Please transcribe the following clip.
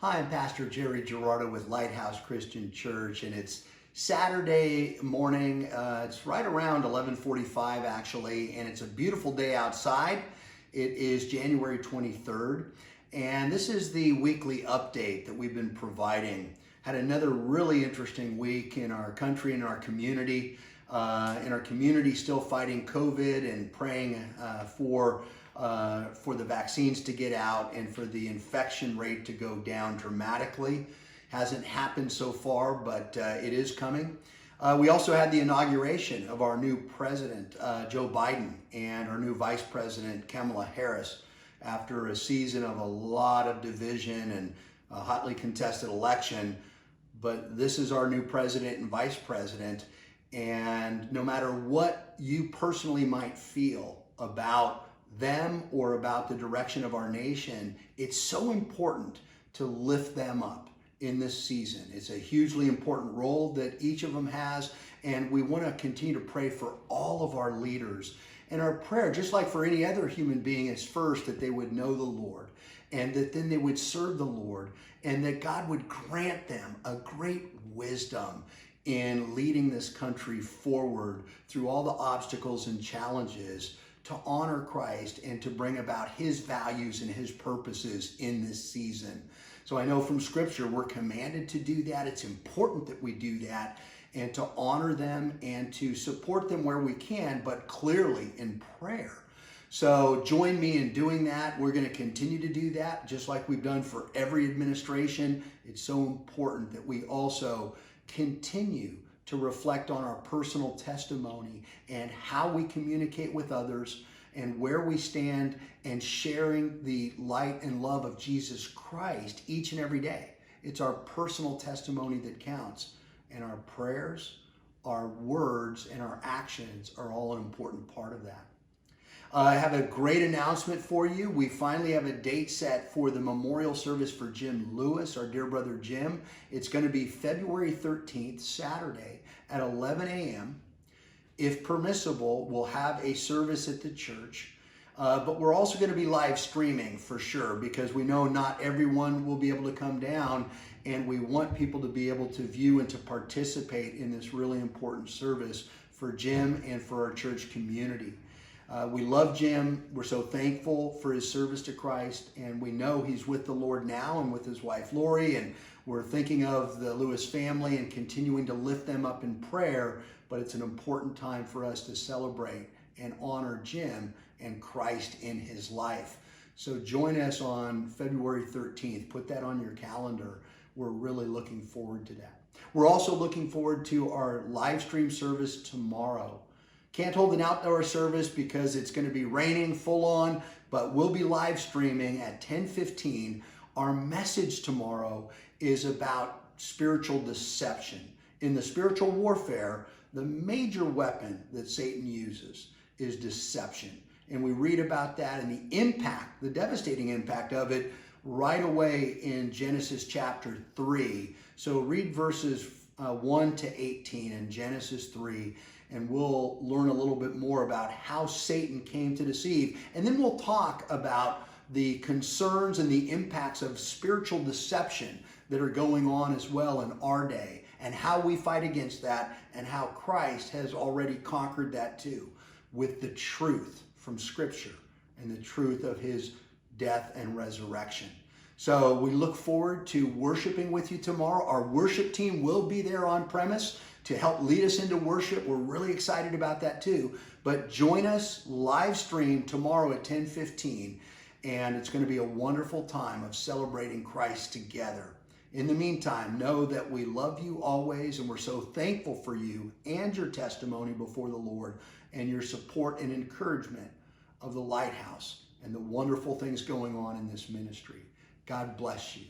Hi, I'm Pastor Jerry Gerardo with Lighthouse Christian Church, and it's Saturday morning. It's right around 11:45 actually, and it's a beautiful day outside. It is January 23rd, and this is the weekly update that we've been providing. Had another really interesting week in our country and our community. In our community, still fighting COVID and praying for the vaccines to get out and for the infection rate to go down dramatically. Hasn't happened so far, but it is coming. We also had the inauguration of our new president, Joe Biden, and our new vice president, Kamala Harris, after a season of a lot of division and a hotly contested election. But this is our new president and vice president. And no matter what you personally might feel about them or about the direction of our nation, it's so important to lift them up in this season. It's a hugely important role that each of them has, and we want to continue to pray for all of our leaders. And our prayer, just like for any other human being, is first that they would know the Lord, and that then they would serve the Lord, and that God would grant them a great wisdom in leading this country forward through all the obstacles and challenges to honor Christ and to bring about His values and His purposes in this season. So I know from Scripture we're commanded to do that. It's important that we do that and to honor them and to support them where we can, but clearly in prayer. So join me in doing that. We're going to continue to do that just like we've done for every administration. It's so important that we also continue to reflect on our personal testimony and how we communicate with others and where we stand and sharing the light and love of Jesus Christ each and every day. It's our personal testimony that counts, and our prayers, our words, and our actions are all an important part of that. I have a great announcement for you. We finally have a date set for the memorial service for Jim Lewis, our dear brother Jim. It's going to be February 13th, Saturday at 11 a.m. If permissible, we'll have a service at the church, but we're also going to be live streaming for sure, because we know not everyone will be able to come down, and we want people to be able to view and to participate in this really important service for Jim and for our church community. We love Jim. We're so thankful for his service to Christ, and we know he's with the Lord now and with his wife Lori, and we're thinking of the Lewis family and continuing to lift them up in prayer, but it's an important time for us to celebrate and honor Jim and Christ in his life. So join us on February 13th. Put that on your calendar. We're really looking forward to that. We're also looking forward to our live stream service tomorrow. Can't hold an outdoor service because it's going to be raining full on, but we'll be live streaming at 10:15. Our message tomorrow is about spiritual deception. In the spiritual warfare, the major weapon that Satan uses is deception. And we read about that and the impact, the devastating impact of it right away in Genesis chapter 3. So read verses 1 to 18 in Genesis 3. And we'll learn a little bit more about how Satan came to deceive. And then we'll talk about the concerns and the impacts of spiritual deception that are going on as well in our day, and how we fight against that, and how Christ has already conquered that too, with the truth from Scripture and the truth of His death and resurrection. So we look forward to worshiping with you tomorrow. Our worship team will be there on premise to help lead us into worship. We're really excited about that too. But join us live stream tomorrow at 10:15, and it's going to be a wonderful time of celebrating Christ together. In the meantime, know that we love you always, and we're so thankful for you and your testimony before the Lord and your support and encouragement of the Lighthouse and the wonderful things going on in this ministry. God bless you.